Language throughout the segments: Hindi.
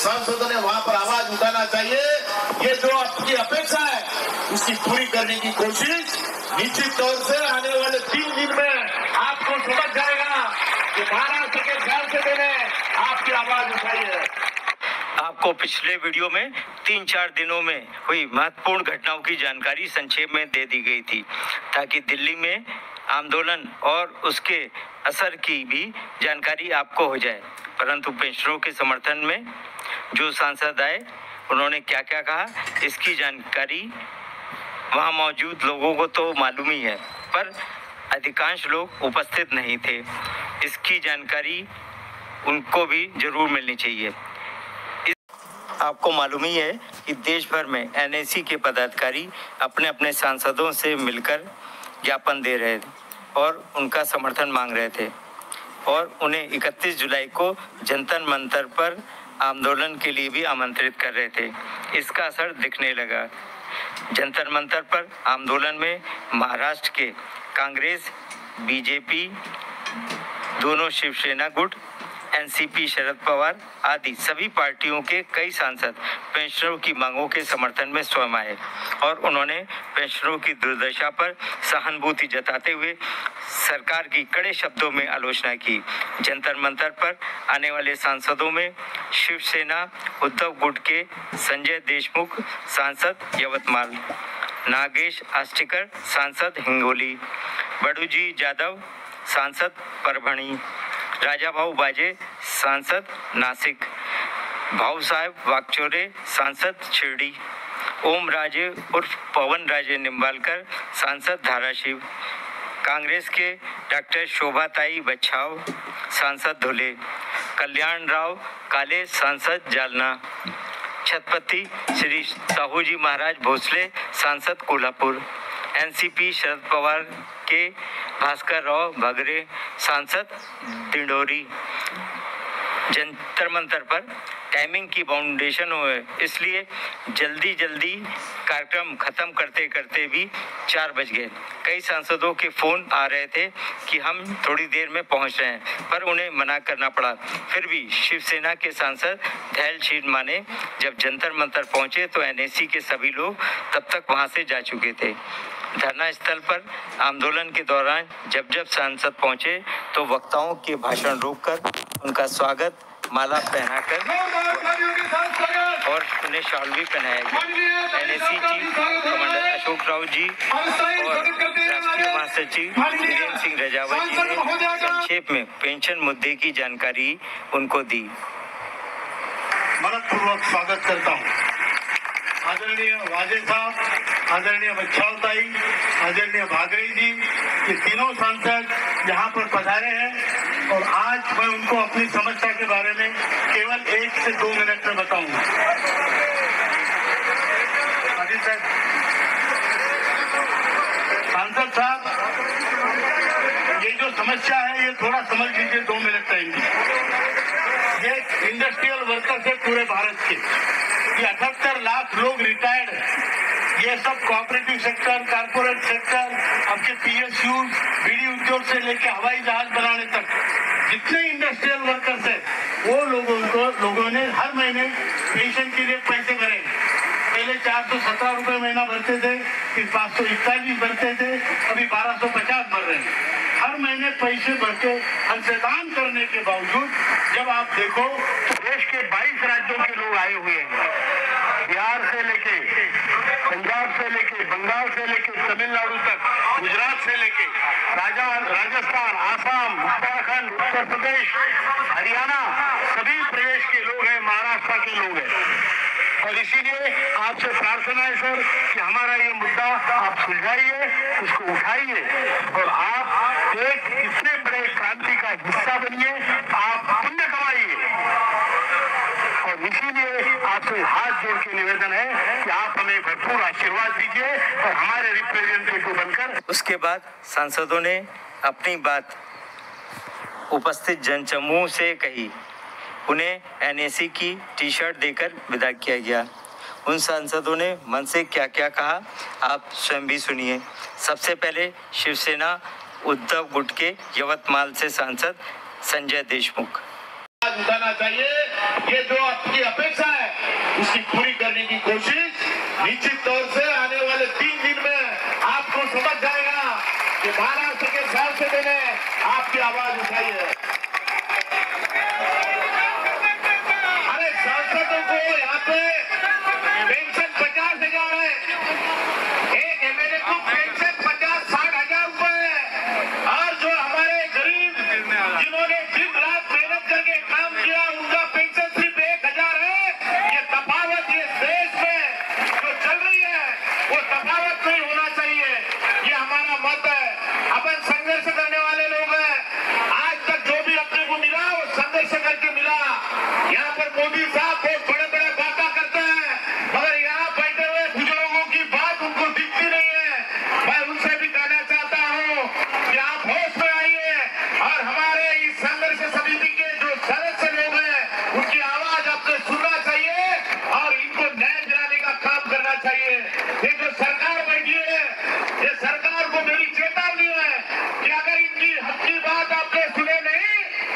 सांसदों ने वहां पर आवाज उठाना चाहिए। ये जो आपकी अपेक्षा है उसकी पूरी करने की कोशिश निश्चित तौर से आने वाले 3 दिन में आपको समझ जाएगा कि महाराष्ट्र के सांसदों ने आपकी आवाज उठाई है। आपको पिछले वीडियो में 3-4 दिनों में हुई महत्वपूर्ण घटनाओं की जानकारी संक्षेप में दे दी गई थी, ताकि दिल्ली में आंदोलन और उसके असर की भी जानकारी आपको हो जाए। परंतु पेंशनरों के समर्थन में जो सांसद आए उन्होंने क्या क्या कहा, इसकी जानकारी वहां मौजूद लोगों को तो मालूम ही है, पर अधिकांश लोग उपस्थित नहीं थे। इसकी जानकारी उनको भी जरूर मिलनी चाहिए। आपको मालूम ही है कि देश भर में एनएसी के पदाधिकारी अपने अपने सांसदों से मिलकर ज्ञापन दे रहे थे और उनका समर्थन मांग रहे थे और उन्हें 31 जुलाई को जंतर मंतर पर आंदोलन के लिए भी आमंत्रित कर रहे थे। इसका असर दिखने लगा। जंतर मंतर पर आंदोलन में महाराष्ट्र के कांग्रेस, बीजेपी, दोनों शिवसेना गुट, एनसीपी शरद पवार आदि सभी पार्टियों के कई सांसद पेंशनरों की मांगों के समर्थन में स्वयं आए और उन्होंने पेंशनरों की दुर्दशा पर सहानुभूति जताते हुए सरकार की कड़े शब्दों में आलोचना की। जंतर मंतर पर आने वाले सांसदों में शिवसेना उद्धव गुट के संजय देशमुख सांसद यवतमाल, नागेश आष्टीकर सांसद हिंगोली, बड़ूजी जाधव सांसद परभणी, राजा भाऊ बाजे सांसद नासिक, भाऊ साहेब वाकचौरे सांसद शिरडी, ओम राजे उर्फ पवन राजे निम्बालकर सांसद धाराशिव, कांग्रेस के डॉक्टर शोभाताई बच्छाव सांसद धुले, कल्याण राव काले सांसद जालना, छत्रपति श्री साहूजी महाराज भोसले सांसद कोल्हापुर, एनसीपी शरद पवार के भास्कर राव भगरे सांसद दिंडोरी। जंतर मंतर पर टाइमिंग की बाउंडेशन हुए, इसलिए जल्दी कार्यक्रम खत्म करते करते भी 4 बज गए। कई सांसदों के फोन आ रहे थे कि हम थोड़ी देर में पहुंच रहे हैं, पर उन्हें मना करना पड़ा। फिर भी शिवसेना के सांसद धैर्यशील माने। जब जंतर मंतर पहुंचे तो एनएसी के सभी लोग तब तक वहां से जा चुके थे। धरना स्थल पर आंदोलन के दौरान जब सांसद पहुंचे तो वक्ताओं के भाषण रोककर उनका स्वागत माला पहनाकर और उन्हें शॉल भी पहनाया गया। NAC chief commander Ashok Rao ji और राष्ट्रीय महासचिव वीरेंद्र सिंह रजावत जी ने संक्षेप में पेंशन मुद्दे की जानकारी उनको दी। मनपूर्वक स्वागत करता हूँ। आदरणीय वाजे साहब, आदरणीय बच्छावताई, आदरणीय भागरे जी, ये तीनों सांसद यहाँ पर पधारे हैं और आज मैं उनको अपनी समस्या के बारे में केवल 1 से 2 मिनट में बताऊंगा। सांसद साहब, ये जो समस्या है ये थोड़ा समझ लीजिए, 2 मिनट टाइम दीजिए। ये इंडस्ट्रियल वर्कर्स है पूरे भारत के, ये 78 लाख लोग रिटायर्ड है। ये सब कोऑपरेटिव सेक्टर, कारपोरेट सेक्टर, आपके पीएसयू, बीड़ी उद्योग से लेके हवाई जहाज बनाने तक जितने इंडस्ट्रियल वर्कर्स है वो लोगों ने हर महीने पेंशन के लिए पैसे भरे। पहले 417 रुपए महीना भरते थे, फिर 541 भरते थे, अभी 1250 भर रहे हैं। हर महीने पैसे भर के अंशदान करने के बावजूद जब आप देखो तो देश के 22 राज्यों के लोग आए हुए हैं। बिहार से लेके पंजाब से लेके बंगाल से लेके तमिलनाडु तक, गुजरात से लेके राजस्थान, आसाम, उत्तराखंड, उत्तर प्रदेश, हरियाणा, सभी प्रदेश के लोग हैं, महाराष्ट्र के लोग हैं। और इसीलिए आपसे प्रार्थना है सर कि हमारा ये मुद्दा आप सुलझाइए, उसको उठाइए और आप एक इतने बड़े क्रांति का हिस्सा बनिए, आप पुण्य कमाइए। और इसीलिए आपसे हाथ जोड़ के निवेदन है कि आप हमें भरपूर आशीर्वाद दीजिए और हमारे रिप्रेजेंटेटिव बनकर। उसके बाद सांसदों ने अपनी बात उपस्थित जनसमूह से कही। उन्हें एनएसी की टी-शर्ट देकर विदा किया गया। उन सांसदों ने मन से क्या क्या कहा आप स्वयं भी सुनिए। सबसे पहले शिवसेना उद्धव गुट के यवतमाल से सांसद संजय देशमुख। उठाना चाहिए। ये जो आपकी अपेक्षा उसकी पूरी करने की कोशिश निश्चित तौर से आने वाले 3 दिन में आपको समझ जाएगा कि महाराष्ट्र के सांसद ने आपकी आवाज उठाई है। अरे सांसदों को यहाँ पे पेंशन 50,000 है, एक एमएलए को पेंशन 50-60,000 रुपए है, और जो हमारे गरीब जिन्होंने दिन रात मेहनत करके काम किया उनका पेंशन सिर्फ 1,000 है। ये तफावत इस देश में जो चल रही है वो तफावत नहीं होना चाहिए, ये हमारा मत है। अपन संघर्ष करने वाले लोग हैं, आज तक जो भी अपने को मिला वो संघर्ष करके मिला। यहाँ पर मोदी साहब बहुत बड़े बड़े बातें करते हैं, मगर यहाँ बैठे हुए बुजुर्गों की बात उनको दिखती नहीं है। मैं उनसे भी कहना चाहता हूँ कि आप होश में आइए और हमारे इस संघर्ष समिति के जो सदस्य लोग हैं उनकी आवाज आपको सुनना चाहिए और इनको न्याय दिलाने का काम करना चाहिए। ये जो सरकार बैठी है, ये सरकार को मेरी चेतावनी है कि अगर इनकी हक की बात आपने सुने नहीं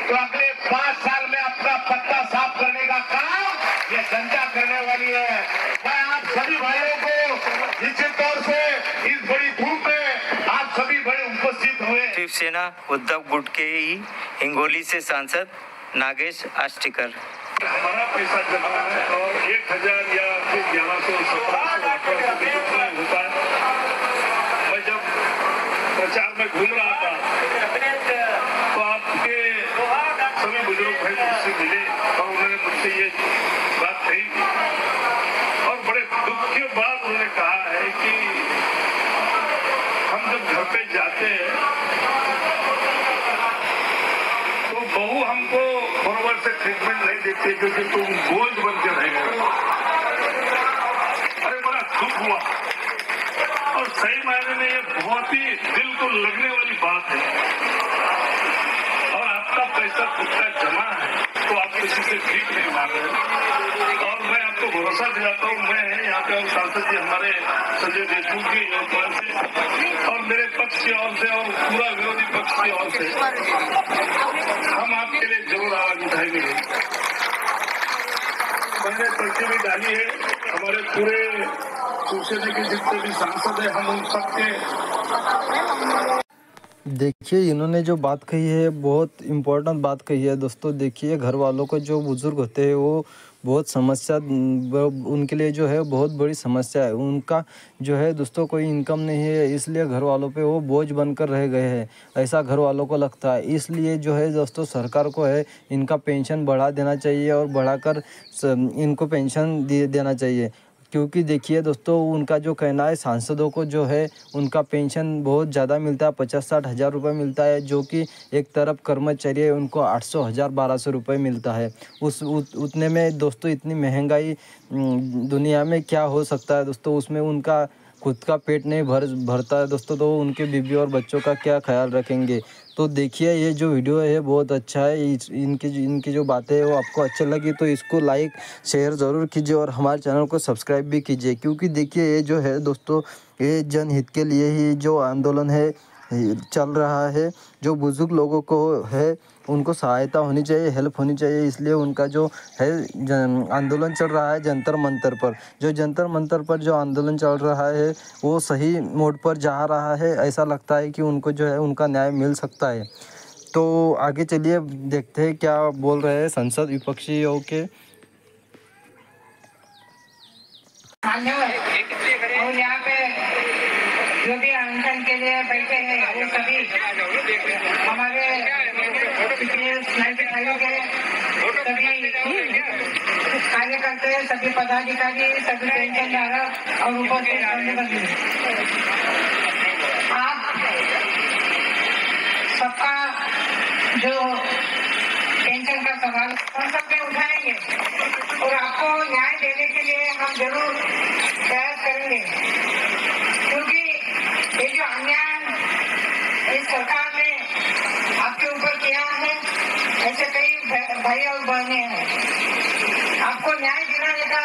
तो अगले 5 साल में आपका पत्ता साफ करने का काम ये जनता करने वाली है। मैं आप सभी भाइयों को निश्चित तौर से इस बड़ी धूप में आप सभी बड़े उपस्थित हुए। शिवसेना उद्धव गुट के ही हिंगोली से सांसद नागेश आष्टीकर। हमारा पैसा जमा है और 1,000 या फिर 1100, 1700, 1800 के बीच में होता है। मैं जब प्रचार में घूम रहा था तो आपके सभी बुजुर्ग भाई मुझसे मिले और उन्होंने मुझसे ये बात कही और बड़े दुख के बाद उन्होंने कहा है कि हम जब घर पे जाते हैं तो बहू हमको बराबर से ट्रीटमेंट नहीं देती क्योंकि तुम बोझ बन के रह गए। अरे बड़ा दुख हुआ और सही मायने में ये बहुत ही दिल को लगने वाली बात है। और आपका पैसा खुद का जमा है तो आप किसी से भीख नहीं मांग रहे। और मैं आपको भरोसा दिलाता हूँ, मैं यहाँ पे सांसद जी हमारे संजय देशमुख जी ओर से और मेरे पक्ष की ओर से और पूरा विरोधी पक्ष की ओर से हम आपके लिए जरूर आवाज उठाएंगे। मैंने पर्ची भी डाली है, हमारे पूरे शिवसेना के जितने भी सांसद है हम उन सबके। देखिए इन्होंने जो बात कही है बहुत इम्पोर्टेंट बात कही है दोस्तों। देखिए घर वालों को जो बुज़ुर्ग होते हैं वो बहुत समस्या उनके लिए जो है बहुत बड़ी समस्या है। उनका जो है दोस्तों कोई इनकम नहीं है, इसलिए घर वालों पे वो बोझ बनकर रह गए हैं, ऐसा घर वालों को लगता है। इसलिए जो है दोस्तों सरकार को है इनका पेंशन बढ़ा देना चाहिए और बढ़ाकर इनको पेंशन देना चाहिए। क्योंकि देखिए दोस्तों उनका जो कहना है सांसदों को जो है उनका पेंशन बहुत ज़्यादा मिलता है, 50-60 हज़ार रुपये मिलता है, जो कि एक तरफ कर्मचारी है उनको 800, 1000, 1200 रुपये मिलता है। उतने में दोस्तों इतनी महंगाई दुनिया में क्या हो सकता है दोस्तों। उसमें उनका खुद का पेट नहीं भरता है दोस्तों, तो उनके बीवी और बच्चों का क्या ख्याल रखेंगे। तो देखिए ये जो वीडियो है बहुत अच्छा है। इनकी जो बातें है वो आपको अच्छी लगी तो इसको लाइक शेयर ज़रूर कीजिए और हमारे चैनल को सब्सक्राइब भी कीजिए। क्योंकि देखिए ये जो है दोस्तों ये जनहित के लिए ही जो आंदोलन है चल रहा है। जो बुजुर्ग लोगों को है उनको सहायता होनी चाहिए, हेल्प होनी चाहिए, इसलिए उनका जो है आंदोलन चल रहा है जंतर मंतर पर। जो जंतर मंतर पर जो आंदोलन चल रहा है वो सही मोड पर जा रहा है। ऐसा लगता है कि उनको जो है उनका न्याय मिल सकता है। तो आगे चलिए देखते हैं क्या बोल रहे हैं संसद विपक्षियों के। और यहाँ पे जो भी अनशन के लिए बैठे हैं वो सभी हमारे भाइयों के सभी कार्यकर्ता, सभी पदाधिकारी, सभी पेंशनधारक और उपस्थित आप सबका जो पेंशन का सवाल हम सब में उठाएंगे और आपको न्याय देने के लिए हम जरूर प्रयास करेंगे। क्योंकि ये जो अन्याय इस सरकार ने आपके ऊपर किया है, ऐसे कई भाई और बहनें हैं, आपको न्याय दिलाने का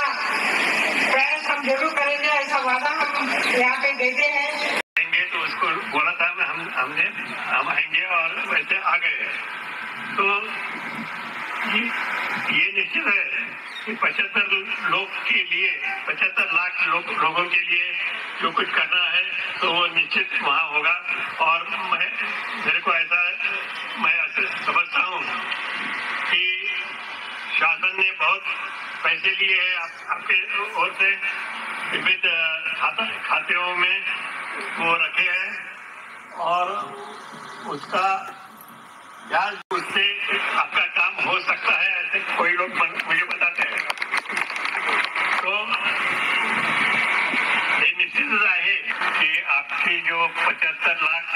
प्रयास हम जरूर करेंगे, ऐसा वादा हम यहाँ पे देते हैं। तो उसको बोला था हम आएंगे और वैसे आ गए। तो ये निश्चित है कि 75 लोग के लिए 75 लाख लोगों के लिए जो कुछ करना है तो वो निश्चित वहाँ होगा। और मेरे को मैं ऐसे समझता हूँ कि शासन ने बहुत पैसे लिए हैं आपके ओर से, विविध खातेों में वो रखे हैं और उसका ब्याज उससे आपका काम हो सकता है, ऐसे कोई लोग मुझे बताते हैं। तो ये निश्चित है कि आपकी जो 75 लाख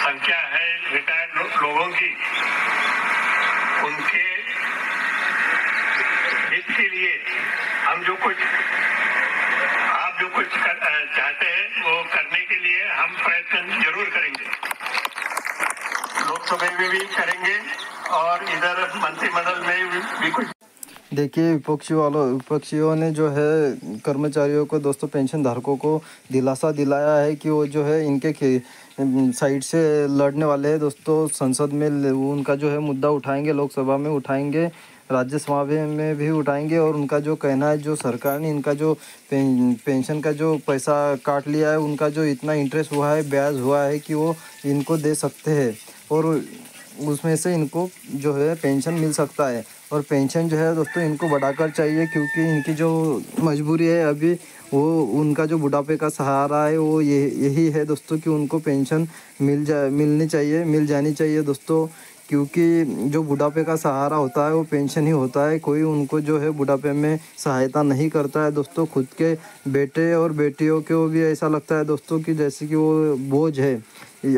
संख्या है रिटायर्ड लोगों की, उनके हित के लिए हम जो कुछ चाहते हैं वो करने के लिए हम प्रयत्न जरूर करेंगे, लोकसभा में भी करेंगे और इधर मंत्रिमंडल में भी कुछ। देखिए विपक्षियों ने जो है कर्मचारियों को दोस्तों पेंशन धारकों को दिलासा दिलाया है कि वो जो है इनके साइड से लड़ने वाले हैं दोस्तों। संसद में उनका जो है मुद्दा उठाएंगे, लोकसभा में उठाएंगे, राज्यसभा में भी उठाएंगे और उनका जो कहना है जो सरकार ने इनका जो पेंशन का जो पैसा काट लिया है, उनका जो इतना इंटरेस्ट हुआ है, ब्याज हुआ है कि वो इनको दे सकते हैं और उसमें से इनको जो है पेंशन मिल सकता है। और पेंशन जो है दोस्तों इनको बढ़ाकर चाहिए क्योंकि इनकी जो मजबूरी है अभी वो उनका जो बुढ़ापे का सहारा है वो यही है दोस्तों कि उनको पेंशन मिल जानी चाहिए दोस्तों, क्योंकि जो बुढ़ापे का सहारा होता है वो पेंशन ही होता है। कोई उनको जो है बुढ़ापे में सहायता नहीं करता है दोस्तों। खुद के बेटे और बेटियों को भी ऐसा लगता है दोस्तों कि जैसे कि वो बोझ है।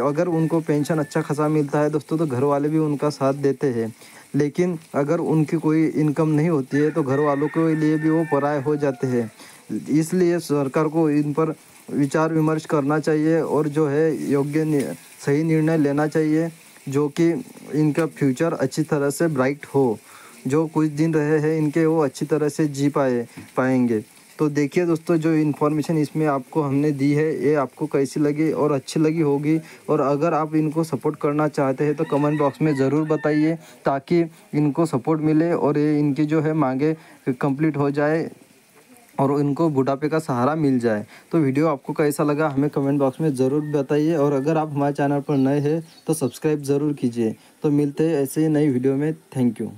अगर उनको पेंशन अच्छा खासा मिलता है दोस्तों तो घर वाले भी उनका साथ देते हैं, लेकिन अगर उनकी कोई इनकम नहीं होती है तो घर वालों के लिए भी वो पराये हो जाते हैं। इसलिए सरकार को इन पर विचार विमर्श करना चाहिए और जो है योग्य सही निर्णय लेना चाहिए जो कि इनका फ्यूचर अच्छी तरह से ब्राइट हो, जो कुछ दिन रहे हैं इनके वो अच्छी तरह से जी पाएंगे। तो देखिए दोस्तों जो इन्फॉर्मेशन इसमें आपको हमने दी है ये आपको कैसी लगी और अच्छी लगी होगी, और अगर आप इनको सपोर्ट करना चाहते हैं तो कमेंट बॉक्स में ज़रूर बताइए ताकि इनको सपोर्ट मिले और ये इनकी जो है मांगे कंप्लीट हो जाए और इनको बुढ़ापे का सहारा मिल जाए। तो वीडियो आपको कैसा लगा हमें कमेंट बॉक्स में ज़रूर बताइए और अगर आप हमारे चैनल पर नए हैं तो सब्सक्राइब ज़रूर कीजिए। तो मिलते हैं ऐसे ही नई वीडियो में। Thank you.